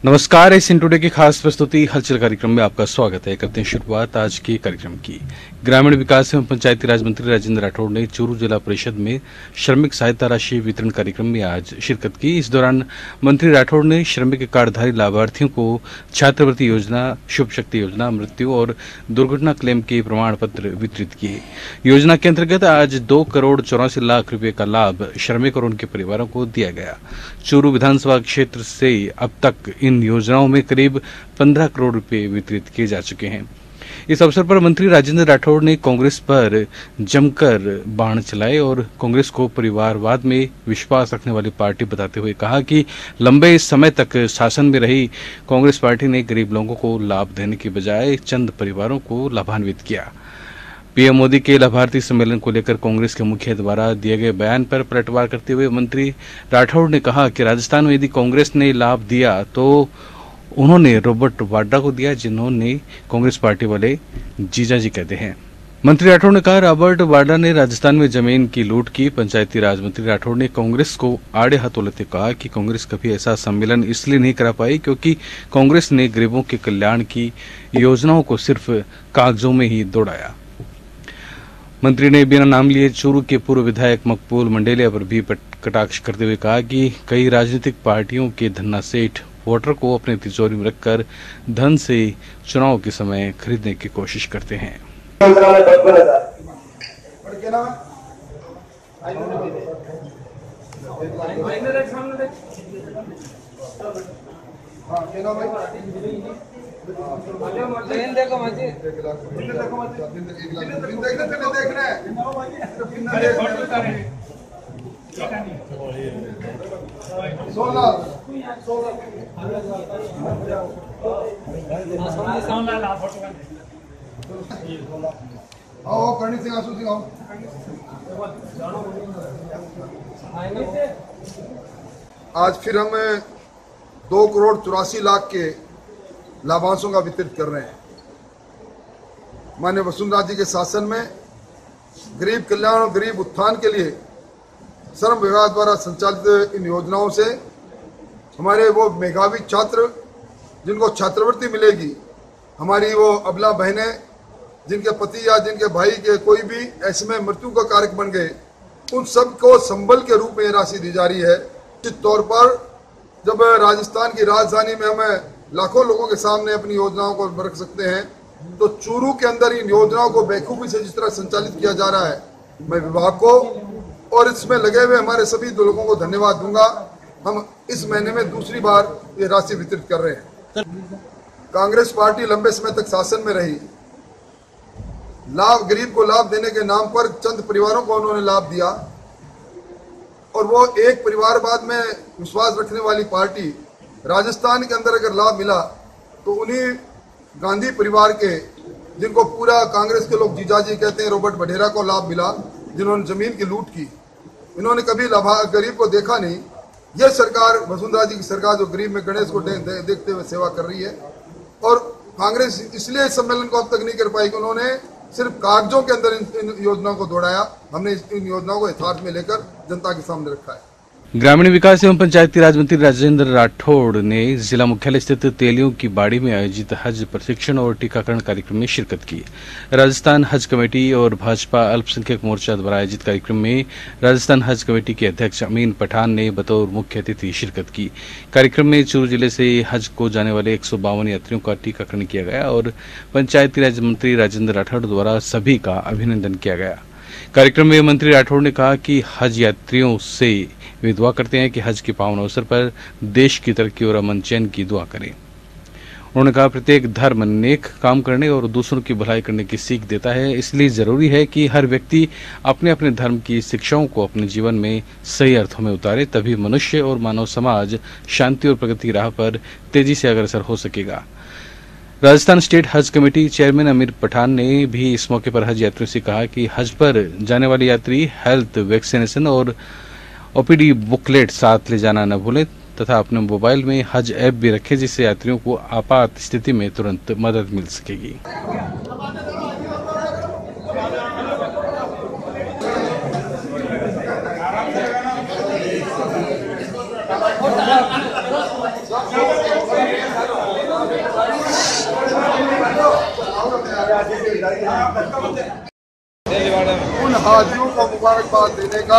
नमस्कार। इस टुडे की खास प्रस्तुति हलचल कार्यक्रम में आपका स्वागत है। करते हैं शुरुआत आज के कार्यक्रम की। ग्रामीण विकास एवं पंचायती राज मंत्री राजेंद्र राठौड़ ने चूरू जिला परिषद में श्रमिक सहायता राशि वितरण कार्यक्रम में आज शिरकत की। इस दौरान मंत्री राठौड़ ने श्रमिक कार्डधारी लाभार्थियों को छात्रवृत्ति योजना, शुभ शक्ति योजना, मृत्यु और दुर्घटना क्लेम के प्रमाण पत्र वितरित किए। योजना के अंतर्गत आज 2,84,00,000 रुपए का लाभ श्रमिक और उनके परिवारों को दिया गया। चूरू विधानसभा क्षेत्र से अब तक इन योजनाओं में करीब 15 करोड़ रुपए वितरित किए जा चुके हैं। इस अवसर पर मंत्री राजेंद्र राठौड़ ने कांग्रेस पर जमकर बाण चलाए और कांग्रेस को परिवारवाद में विश्वास रखने वाली पार्टी बताते हुए कहा कि लंबे समय तक शासन में रही कांग्रेस पार्टी ने गरीब लोगों को लाभ देने के बजाय चंद परिवारों को लाभान्वित किया। पीएम मोदी के लाभार्थी सम्मेलन को लेकर कांग्रेस के मुखिया द्वारा दिए गए बयान पर पलटवार करते हुए मंत्री राठौड़ ने कहा कि राजस्थान में यदि कांग्रेस ने लाभ दिया तो उन्होंने रॉबर्ट वाड्रा को दिया, जिन्होंने कांग्रेस पार्टी वाले जीजाजी कहते हैं। मंत्री राठौड़ ने कहा, रॉबर्ट वाड्रा ने राजस्थान में जमीन की लूट की। पंचायती राज मंत्री राठौड़ ने कांग्रेस को आड़े हाथों लेते कहा कि कांग्रेस कभी ऐसा सम्मेलन इसलिए नहीं करा पाई क्योंकि कांग्रेस ने गरीबों के कल्याण की योजनाओं को सिर्फ कागजों में ही दौड़ाया। मंत्री ने बिना नाम लिए चूरू के पूर्व विधायक मकबूल मंडेलिया पर भी कटाक्ष करते हुए कहा कि कई राजनीतिक पार्टियों के धन्ना सेठ वोटर को अपने तिजोरी में रखकर धन से चुनाव के समय खरीदने की कोशिश करते हैं। देखो मुझे आओ करनी सिंह, आंसू सिंह आओ। आज फिर हम 2,84,00,000 के लाभांशों का वितरित कर रहे हैं। माननीय वसुंधरा जी के शासन में गरीब कल्याण और गरीब उत्थान के लिए श्रम विभाग द्वारा संचालित इन योजनाओं से हमारे वो मेधावी छात्र जिनको छात्रवृत्ति मिलेगी, हमारी वो अबला बहनें जिनके पति या जिनके भाई के कोई भी ऐसे में मृत्यु का कारक बन गए, उन सबको संबल के रूप में ये राशि दी जा रही है। निश्चित तौर पर जब राजस्थान की राजधानी में हमें लाखों लोगों के सामने अपनी योजनाओं को रख सकते हैं, तो चूरू के अंदर इन योजनाओं को बेखूबी से जिस तरह संचालित किया जा रहा है, मैं विभाग को और इसमें लगे हुए हमारे सभी लोगों को धन्यवाद दूंगा। हम इस महीने में दूसरी बार ये राशि वितरित कर रहे हैं। कांग्रेस पार्टी लंबे समय तक शासन में रही, गरीब को लाभ देने के नाम पर चंद परिवारों को उन्होंने लाभ दिया और वो एक परिवारवाद में विश्वास रखने वाली पार्टी राजस्थान के अंदर अगर लाभ मिला तो उन्हीं गांधी परिवार के, जिनको पूरा कांग्रेस के लोग जीजाजी कहते हैं, रॉबर्ट वडेरा को लाभ मिला, जिन्होंने जमीन की लूट की। इन्होंने कभी गरीब को देखा नहीं। यह सरकार, वसुंधरा जी की सरकार, जो गरीब में गणेश को देखते हुए सेवा कर रही है, और कांग्रेस इसलिए इस सम्मेलन को अब तक नहीं कर पाई कि उन्होंने सिर्फ कागजों के अंदर इन योजनाओं को दौड़ाया। हमने इन योजनाओं को यथार्थ में लेकर जनता के सामने रखा है। ग्रामीण विकास एवं पंचायती राज मंत्री राजेंद्र राठौड़ ने जिला मुख्यालय स्थित तेलियों की बाड़ी में आयोजित हज प्रशिक्षण और टीकाकरण कार्यक्रम में शिरकत की। राजस्थान हज कमेटी और भाजपा अल्पसंख्यक मोर्चा द्वारा आयोजित कार्यक्रम में राजस्थान हज कमेटी के अध्यक्ष अमीन पठान ने बतौर मुख्य अतिथि शिरकत की। कार्यक्रम में चूरू जिले से हज को जाने वाले 152 यात्रियों का टीकाकरण किया गया और पंचायती राज मंत्री राजेंद्र राठौड़ द्वारा सभी का अभिनंदन किया गया। कार्यक्रम में मंत्री राठौड़ ने कहा कि हज यात्रियों से वे दुआ करते हैं कि हज के पावन अवसर पर देश की तरक्की और अमन चैन की दुआ करें। उन्होंने कहा, प्रत्येक धर्म नेक काम करने और दूसरों की भलाई करने की सीख देता है, इसलिए जरूरी है कि हर व्यक्ति अपने अपने धर्म की शिक्षाओं को अपने जीवन में सही अर्थों में उतारे, तभी मनुष्य और मानव समाज शांति और प्रगति की राह पर तेजी से अग्रसर हो सकेगा। राजस्थान स्टेट हज कमेटी चेयरमैन अमीर पठान ने भी इस मौके पर हज यात्रियों से कहा कि हज पर जाने वाले यात्री हेल्थ, वैक्सीनेशन और ओपीडी बुकलेट साथ ले जाना न भूलें तथा अपने मोबाइल में हज ऐप भी रखें, जिससे यात्रियों को आपात स्थिति में तुरंत मदद मिल सकेगी। उन हाजियों को मुबारकबाद देने का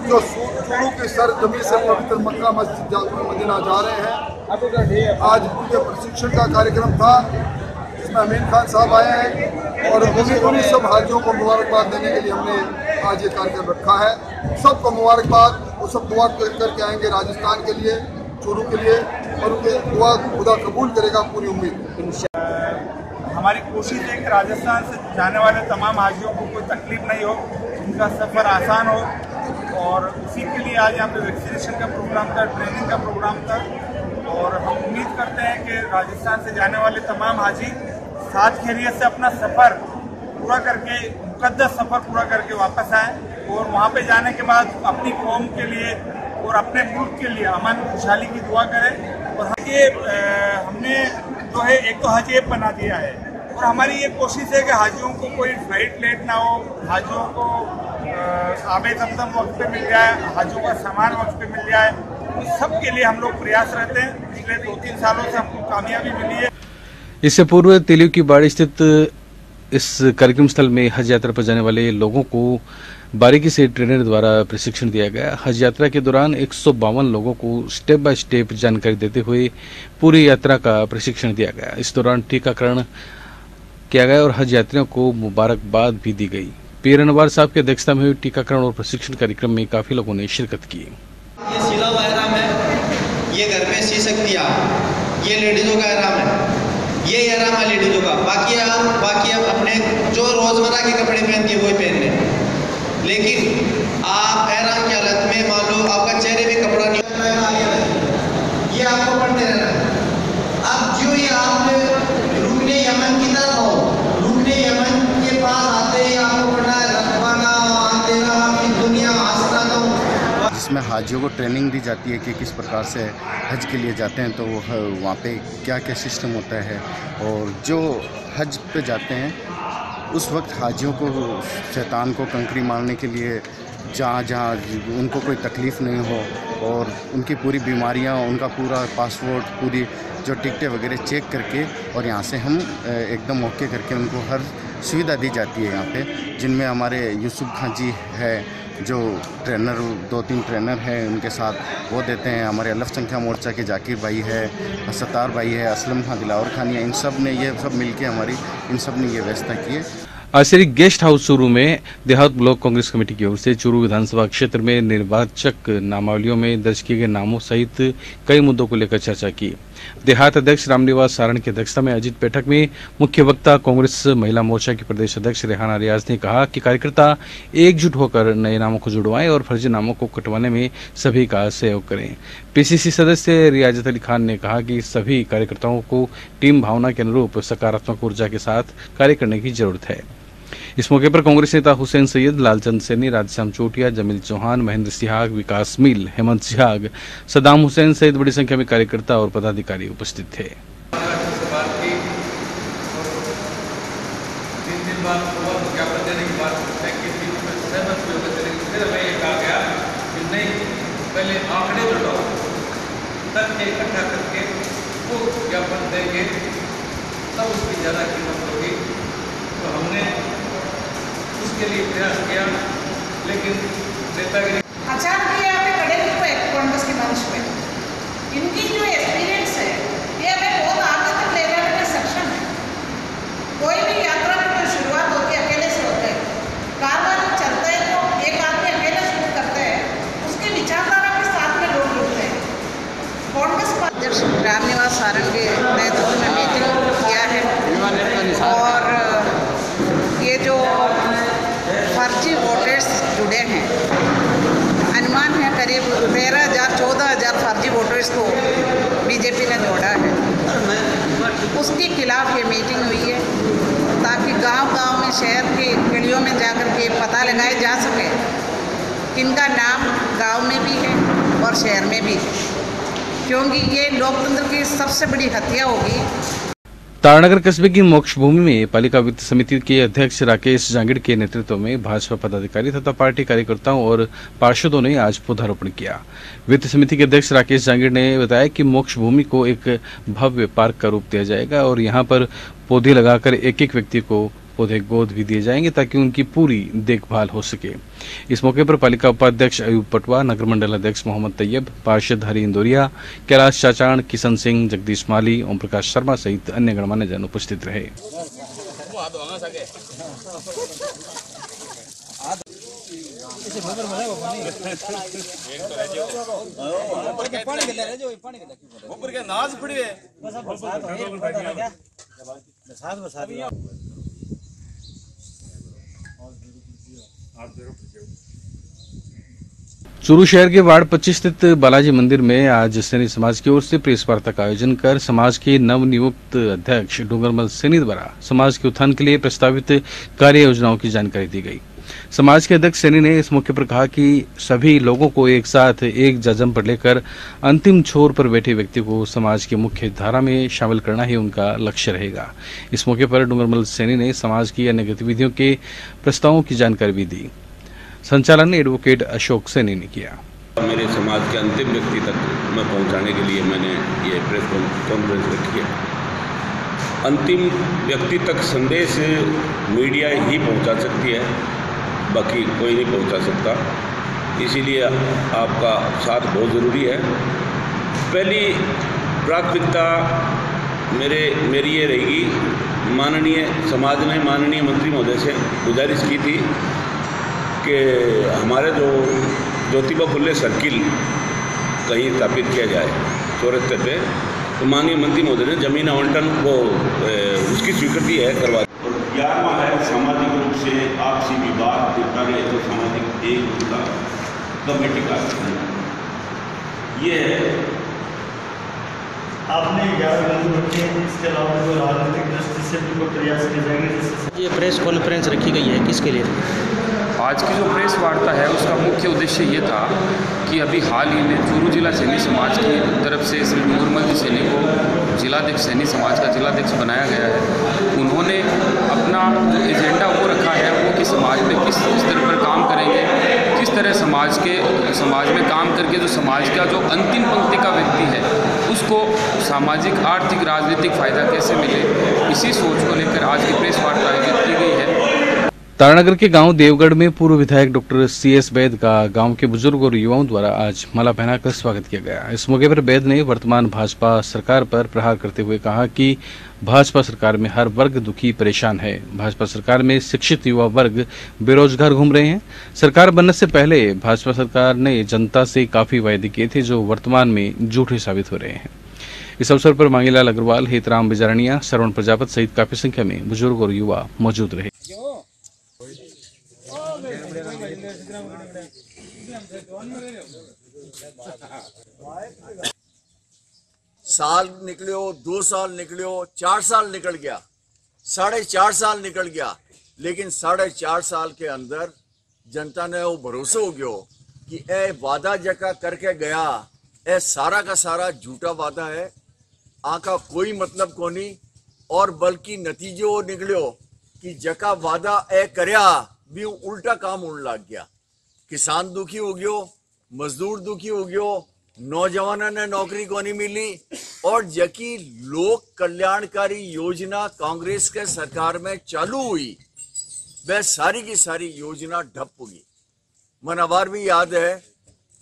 जो चूरू की सरजमी से पवित्र मक्का मस्जिद मदीना जा रहे हैं। आज उनके प्रशिक्षण का कार्यक्रम था, इसमें अमीन खान साहब आए हैं और उन्हीं सब हाजियों को मुबारकबाद देने के लिए हमने आज ये कार्यक्रम रखा है। सबको मुबारकबाद, वो सब दुआ करके आएंगे राजस्थान के लिए, चूरू के लिए, और उनके दुआ खुदा कबूल करेगा, पूरी उम्मीद। हमारी कोशिश है कि राजस्थान से जाने वाले तमाम हाजियों को कोई तकलीफ नहीं हो, उनका सफ़र आसान हो, और उसी के लिए आज यहाँ पे वैक्सीनेशन का प्रोग्राम था, ट्रेनिंग का प्रोग्राम था। और हम उम्मीद करते हैं कि राजस्थान से जाने वाले तमाम हाजी साथ खैरियत से अपना सफ़र पूरा करके, मुकद्दस सफ़र पूरा करके वापस आएँ और वहाँ पे जाने के बाद अपनी कौम के लिए और अपने मुल्क के लिए अमन खुशहाली की दुआ करें। और हमने जो है एक तो हज ऐप बना दिया है, और हमारी ये कोशिश है कि हाजियों को कोई फ्लाइट लेट ना हो, हाजियों को आबे जमजम वक्त पे मिल जाए, हाजियों का सामान वक्त पे मिल जाए। इस सब के लिए हम लोग प्रयास रहते हैं। पिछले 2-3 सालों से हमको कामयाबी मिली है। इससे पूर्व तेलियो की बाड़ी स्थित इस कार्यक्रम स्थल में हज यात्रा पर जाने वाले लोगों को बारीकी से ट्रेनर द्वारा प्रशिक्षण दिया गया। हज यात्रा के दौरान 152 लोगों को स्टेप बाय स्टेप जानकारी देते हुए पूरी यात्रा का प्रशिक्षण दिया गया। इस दौरान टीकाकरण किया गया और हज यात्रियों को मुबारकबाद भी दी गई। पीर अनवार साहब की अध्यक्षता में हुई टीकाकरण और प्रशिक्षण कार्यक्रम में काफी लोगों ने शिरकत की। ये सिला हुआ एहराम है, ये घर पे सी सकती है आप, ये लेडीजों का एहराम है, ये एहराम है लेडीजों का। बाकी आप अपने जो रोजमर्रा के कपड़े पहनती है वही पहनने, लेकिन आप एहराम की हालत में मान लो आपका चेहरे पे कपड़ा नहीं, ये आपको पढ़ते रहना है। अब जो ये आपने रुकने यमन की तरफ हो, रुकने यमन के पास आते ही आपको पढ़ना है रखवाना तेरा दुनिया आसना। तो जिसमें हाजियों को ट्रेनिंग दी जाती है कि किस प्रकार से हज के लिए जाते हैं, तो वहाँ पे क्या क्या सिस्टम होता है, और जो हज पे जाते हैं उस वक्त हाजियों को शैतान को कंकरी मारने के लिए जहाँ जहाँ उनको कोई तकलीफ़ नहीं हो और उनकी पूरी बीमारियाँ, उनका पूरा पासपोर्ट, पूरी जो टिकटें वगैरह चेक करके, और यहाँ से हम एकदम ओके करके उनको हर सुविधा दी जाती है यहाँ पे, जिनमें हमारे यूसुफ खान जी है जो ट्रेनर, 2-3 ट्रेनर हैं उनके साथ, वो देते हैं। हमारे अलफ संख्या मोर्चा के जाकिर भाई है, सत्तार भाई है, असलम खान, दिलावर खान है, इन सब ने ये सब मिलके इन सब ने ये व्यवस्था की है। आज से गेस्ट हाउस चूरू में देहात ब्लॉक कांग्रेस कमेटी की ओर से चूरू विधानसभा क्षेत्र में निर्वाचक नामावलियों में दर्ज किए गए नामों सहित कई मुद्दों को लेकर चर्चा की। देहात अध्यक्ष रामनिवास सारण की अध्यक्षता में आयोजित बैठक में मुख्य वक्ता कांग्रेस महिला मोर्चा की प्रदेश अध्यक्ष रेहाना रियाज ने कहा कि कार्यकर्ता एकजुट होकर नए नामों को जुड़वाएं और फर्जी नामों को कटवाने में सभी का सहयोग करें। पीसीसी सदस्य रियाजत अली खान ने कहा कि सभी कार्यकर्ताओं को टीम भावना के अनुरूप सकारात्मक ऊर्जा के साथ कार्य करने की जरूरत है। इस मौके पर कांग्रेस नेता हुसैन सैयद, लालचंद सैनी, राधश्याम चोटिया, जमील चौहान, महेंद्र सिहाग, विकास मील, हेमंत सिहाग, सदाम हुसैन सहित बड़ी संख्या में कार्यकर्ता और पदाधिकारी उपस्थित थे। पहले आंकड़े जुटाओ, तथ्य इकट्ठा करके वो ज्ञापन देंगे, तब उसकी ज़्यादा कीमत होगी। तो हमने उसके लिए प्रयास किया, लेकिन नेतागिरी अचानक ये यहाँ पे खड़े हुए कांग्रेस के मंच पे, इनकी जो एक्सपीरियंस है ये हमें बहुत आगे तक ले जाने में सक्षम है। कोई भी यात्रा की जो शुरुआत होती है अकेले से होती है, कारवां जब चलता है तो एक आदमी अकेले शुरू करता है, उसके विचारधारा के साथ में लोग जुड़ते हैं। कांग्रेस अध्यक्ष रामनिवास सारण के नेतृत्व में मीटिंग किया है, और ये जो फर्जी वोटर्स जुड़े हैं, अनुमान है करीब 13,000-14,000 फर्जी वोटर्स को बीजेपी ने जोड़ा है। उसके खिलाफ ये मीटिंग हुई है ताकि गांव-गांव में, शहर की गलियों में जाकर के पता लगाया जा सके किनका नाम गांव में भी है और शहर में भी है, क्योंकि ये लोकतंत्र की सबसे बड़ी हत्या होगी। तारानगर कस्बे की मोक्ष भूमि में पालिका वित्त समिति के अध्यक्ष राकेश जांगिड़ के नेतृत्व में भाजपा पदाधिकारी तथा पार्टी कार्यकर्ताओं और पार्षदों ने आज पौधारोपण किया। वित्त समिति के अध्यक्ष राकेश जांगिड़ ने बताया कि मोक्ष भूमि को एक भव्य पार्क का रूप दिया जाएगा और यहां पर पौधे लगाकर एक एक व्यक्ति को पौधे गोद भी दिए जाएंगे ताकि उनकी पूरी देखभाल हो सके। इस मौके पर पालिका उपाध्यक्ष अयूब पटवा, नगर मंडल अध्यक्ष मोहम्मद तैयब, पार्षद हरि इंदौरिया, कैलाश चाचाण, किशन सिंह, जगदीश माली, ओम प्रकाश शर्मा सहित अन्य गणमान्य जन उपस्थित रहे। चूरू शहर के वार्ड 25 स्थित बालाजी मंदिर में आज सैनी समाज की ओर से प्रेस वार्ता का आयोजन कर समाज के नवनियुक्त अध्यक्ष डूंगरमल सैनी द्वारा समाज के उत्थान के लिए प्रस्तावित कार्य योजनाओं की जानकारी दी गई। समाज के अध्यक्ष सैनी ने इस मौके पर कहा कि सभी लोगों को एक साथ एक जज्म पर लेकर अंतिम छोर पर बैठे व्यक्ति को समाज की मुख्य धारा में शामिल करना ही उनका लक्ष्य रहेगा। इस मौके पर डूंगरमल सैनी ने समाज की अन्य गतिविधियों के प्रस्तावों की जानकारी भी दी। संचालन एडवोकेट अशोक सैनी ने किया। मेरे समाज के अंतिम व्यक्ति तक मैं पहुंचाने के लिए मैंने ये प्रेस कॉन्फ्रेंस रखी है। अंतिम व्यक्ति तक संदेश मीडिया ही पहुंचा सकती है, बाकी कोई नहीं पहुंचा सकता। इसीलिए आपका साथ बहुत ज़रूरी है। पहली प्राथमिकता मेरी ये रहेगी, समाज ने माननीय मंत्री महोदय से गुजारिश की थी कि हमारे जो ज्योतिबा फुले सर्किल कहीं स्थापित किया जाए चौरस्ते पे, तो माननीय मंत्री महोदय ने जमीन आवंटन को उसकी स्वीकृति है करवा। और 11वां है सामाजिक रूप से आपसी विवाद निपटाने तो सामाजिक एकता कमेटी का ये है। आपने 11 बिंदु रखे हैं, इसके अलावा कोई राजनीतिक दृष्टि से भी कोई प्रयास किए जाएंगे? ये प्रेस कॉन्फ्रेंस रखी गई है, किसके लिए? आज की जो प्रेस वार्ता है उसका मुख्य उद्देश्य ये था कि अभी हाल ही में चूरू जिला सैनी समाज की तरफ से श्री डूंगरमल जी सैनी को जिलाध्यक्ष सैनी समाज का जिलाध्यक्ष बनाया गया है। उन्होंने अपना जो एजेंडा वो रखा है वो कि समाज में किस स्तर पर काम करेंगे, किस तरह समाज में काम करके जो समाज का जो अंतिम पंक्ति का व्यक्ति है उसको सामाजिक, आर्थिक, राजनीतिक फ़ायदा कैसे मिले, इसी सोच को लेकर आज की प्रेस वार्ता आयोजित की गई है। तारानगर के गांव देवगढ़ में पूर्व विधायक डॉक्टर CS वैद का गांव के बुजुर्ग और युवाओं द्वारा आज माला पहनाकर स्वागत किया गया। इस मौके पर वैद ने वर्तमान भाजपा सरकार पर प्रहार करते हुए कहा कि भाजपा सरकार में हर वर्ग दुखी परेशान है। भाजपा सरकार में शिक्षित युवा वर्ग बेरोजगार घूम रहे हैं। सरकार बनने से पहले भाजपा सरकार ने जनता से काफी वायदे किए थे जो वर्तमान में झूठे साबित हो रहे हैं। इस अवसर पर मांगीलाल अग्रवाल, हेतराम बिजारनिया, श्रवण प्रजापत सहित काफी संख्या में बुजुर्ग और युवा मौजूद रहे। साल निकलियो, 2 साल निकलियो, 4 साल निकल गया, 4.5 साल निकल गया, लेकिन 4.5 साल के अंदर जनता ने वो भरोसा हो गयो कि ए वादा जका करके गया ए सारा का सारा झूठा वादा है, आका कोई मतलब कोनी। और बल्कि नतीजो निकलियो कि जका वादा ए करया भी उल्टा काम होने लग गया। किसान दुखी हो गयो, मजदूर दुखी हो गयो, नौजवानों ने नौकरी को नहीं मिली, और जकी लोक कल्याणकारी योजना कांग्रेस के सरकार में चालू हुई वह सारी की सारी योजना ठप होगी। मनावार भी याद है,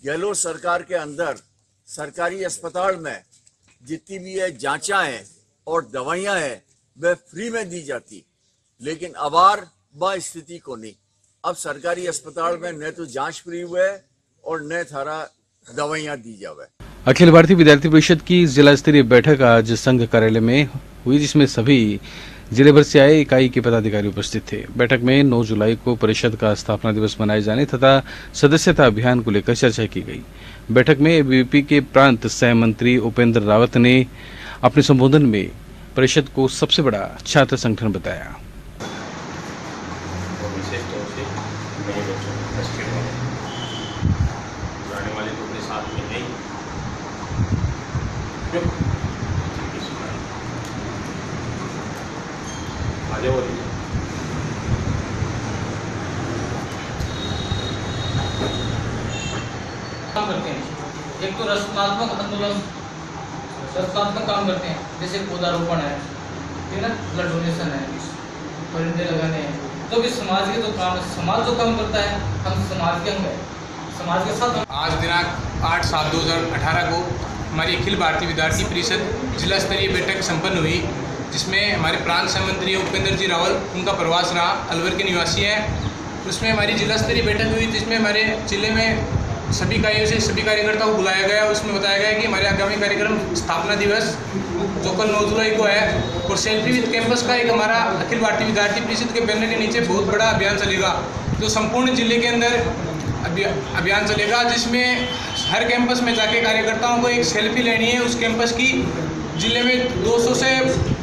गहलोत सरकार के अंदर सरकारी अस्पताल में जितनी भी है जांचा है और दवाइयां हैं वह फ्री में दी जाती, लेकिन अबार वह स्थिति को नहीं। अब सरकारी अस्पताल में न तो जांच फ्री हुए और न थारा दवाइयां दी जावे। अखिल भारतीय विद्यार्थी परिषद की जिला स्तरीय बैठक आज संघ कार्यालय में हुई, जिसमें सभी जिले भर से आए इकाई के पदाधिकारी उपस्थित थे। बैठक में 9 जुलाई को परिषद का स्थापना दिवस मनाए जाने तथा सदस्यता अभियान को लेकर चर्चा की गई। बैठक में एबीवीपी के प्रांत सह मंत्री उपेंद्र रावत ने अपने संबोधन में परिषद को सबसे बड़ा छात्र संगठन बताया। काम करते हैं, एक तो रचनात्मक आंदोलन, रचनात्मक काम करते हैं, जैसे पौधारोपण है, ठीक है, ब्लड डोनेशन है, परिंदे लगाने हैं, तो भी समाज के जो काम, समाज जो काम करता है, हम समाज के अंग हैं, समाज के साथ। आज दिनांक 8/7/2018 को हमारी अखिल भारतीय विद्यार्थी परिषद जिला स्तरीय बैठक संपन्न हुई, जिसमें हमारे प्रांत सह मंत्री उपेंद्र जी रावल, उनका प्रवास रहा, अलवर के निवासी हैं। उसमें हमारी जिला स्तरीय बैठक हुई, जिसमें हमारे जिले में सभी इकाइयों से सभी कार्यकर्ताओं को बुलाया गया। उसमें बताया गया कि हमारे आगामी कार्यक्रम स्थापना दिवस जो कल 9 जुलाई को है, और सेल्फी विद कैंपस का एक हमारा अखिल भारतीय विद्यार्थी परिषद के बैनर के नीचे बहुत बड़ा अभियान चलेगा, जो संपूर्ण जिले के अंदर अभियान चलेगा, जिसमें हर कैंपस में जाके कार्यकर्ताओं को एक सेल्फी लेनी है उस कैंपस की। जिले में 200 से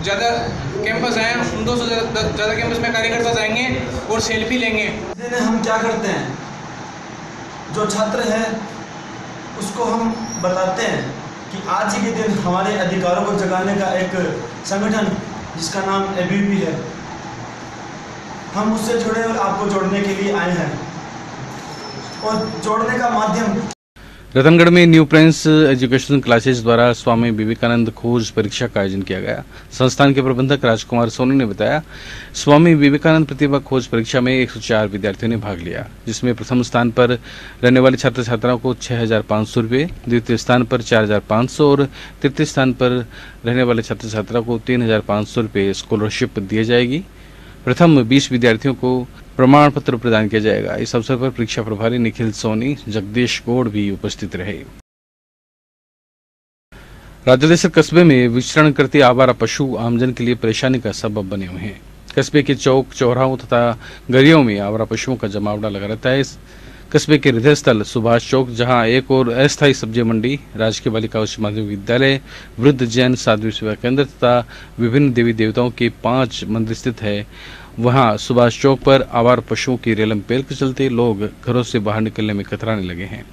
ज़्यादा कैंपस हैं, उन 200 से ज़्यादा कैंपस में कार्यकर्ता जाएंगे और सेल्फी लेंगे। हम क्या करते हैं, जो छात्र हैं उसको हम बताते हैं कि आज ही के दिन हमारे अधिकारों को जगाने का एक संगठन जिसका नाम ABVP है, हम उससे जुड़े और आपको जोड़ने के लिए आए हैं, और जोड़ने का माध्यम। रतनगढ़ में न्यू प्रिंस एजुकेशन क्लासेस द्वारा स्वामी विवेकानंद खोज परीक्षा का आयोजन किया गया। संस्थान के प्रबंधक राजकुमार सोनी ने बताया, स्वामी विवेकानंद प्रतिभा खोज परीक्षा में 104 विद्यार्थियों ने भाग लिया, जिसमें प्रथम स्थान पर रहने वाले छात्र छात्राओं को 6,500 रुपये, द्वितीय स्थान पर 4,500 और तृतीय स्थान पर रहने वाले छात्र छात्राओं को 3,500 रुपये स्कॉलरशिप दी जाएगी। प्रथम 20 विद्यार्थियों को प्रमाण पत्र प्रदान किया जाएगा। इस अवसर पर परीक्षा प्रभारी निखिल सोनी, जगदीश गौड़ भी उपस्थित रहे। राजलेसर कस्बे में विचरण करते आवारा पशु आमजन के लिए परेशानी का सबब बने हुए हैं। कस्बे के चौक चौराहों तथा गलियों में आवारा पशुओं का जमावड़ा लगा रहता है। कस्बे के हृदय स्थल सुभाष चौक, जहां एक और अस्थायी सब्जी मंडी, राजकीय बालिका उच्च माध्यमिक विद्यालय, वृद्ध जैन साध्वी सेवा केंद्र तथा विभिन्न देवी देवताओं के 5 मंदिर स्थित है, वहां सुभाष चौक पर आवार पशुओं की रेलम पेल के चलते लोग घरों से बाहर निकलने में कतराने लगे हैं।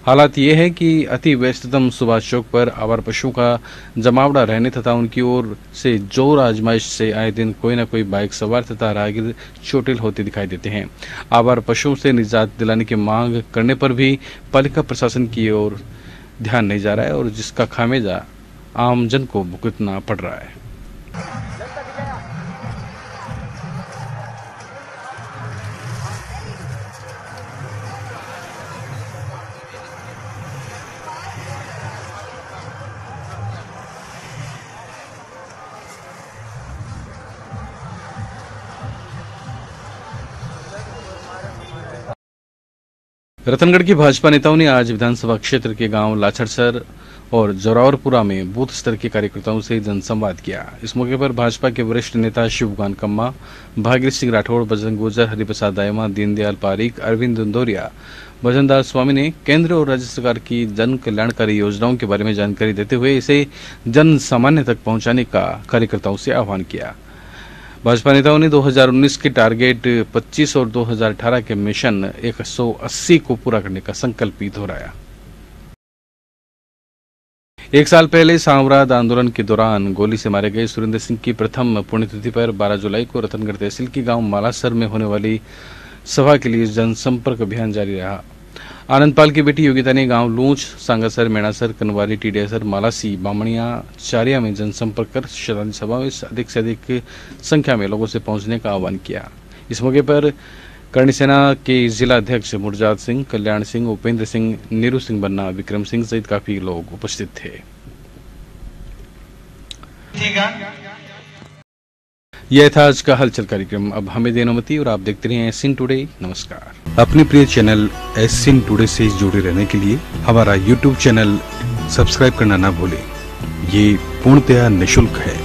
हालात ये है कि अति व्यस्ततम सुभाष चौक पर आवार पशुओं का जमावड़ा रहने तथा उनकी ओर से जोर आजमाइश से आए दिन कोई न कोई बाइक सवार तथा राहगीर चोटिल होते दिखाई देते हैं। आवार पशुओं से निजात दिलाने की मांग करने पर भी पालिका प्रशासन की ओर ध्यान नहीं जा रहा है, और जिसका खामियाजा आमजन को भुगतना पड़ रहा है। रतनगढ़ की भाजपा नेताओं ने आज विधानसभा क्षेत्र के गांव लाछड़सर और जोरावरपुरा में बूथ स्तर के कार्यकर्ताओं से जनसंवाद किया। इस मौके पर भाजपा के वरिष्ठ नेता शिवगान कम्मा, भागीरथ सिंह राठौड़, बजरंग गुर्जर, हरिप्रसाद दायमा, दीनदयाल पारीक, अरविंद दुंदोरिया, भजनदास स्वामी ने केंद्र और राज्य सरकार की जन कल्याणकारी योजनाओं के बारे में जानकारी देते हुए इसे जन सामान्य तक पहुंचाने का कार्यकर्ताओं से आह्वान किया। भाजपा नेताओं ने 2019 के टारगेट 25 और 2018 के मिशन 180 को पूरा करने का संकल्प भी दोहराया। एक साल पहले सांवराद आंदोलन के दौरान गोली से मारे गए सुरेंद्र सिंह की प्रथम पुण्यतिथि पर 12 जुलाई को रतनगढ़ तहसील के गांव मालासर में होने वाली सभा के लिए जनसंपर्क अभियान जारी रहा। आनंदपाल की बेटी योगिता ने गांव लूंच, सांगासर, मेणासर, कनवारी, टीडियासर, मालासी, बामणिया, चारिया में जनसंपर्क कर श्रद्धांजलि सभा में अधिक से अधिक संख्या में लोगों से पहुंचने का आह्वान किया। इस मौके पर करणी सेना के जिला अध्यक्ष मुरजाद सिंह, कल्याण सिंह, उपेंद्र सिंह, नीरू सिंह बन्ना, विक्रम सिंह सहित काफी लोग उपस्थित थे। यह था आज का हलचल कार्यक्रम। अब हमें दें अनुमति और आप देखते रहिए एससीएन टुडे। नमस्कार। अपने प्रिय चैनल एससीएन टुडे से जुड़े रहने के लिए हमारा यूट्यूब चैनल सब्सक्राइब करना ना भूलें। ये पूर्णतया निःशुल्क है।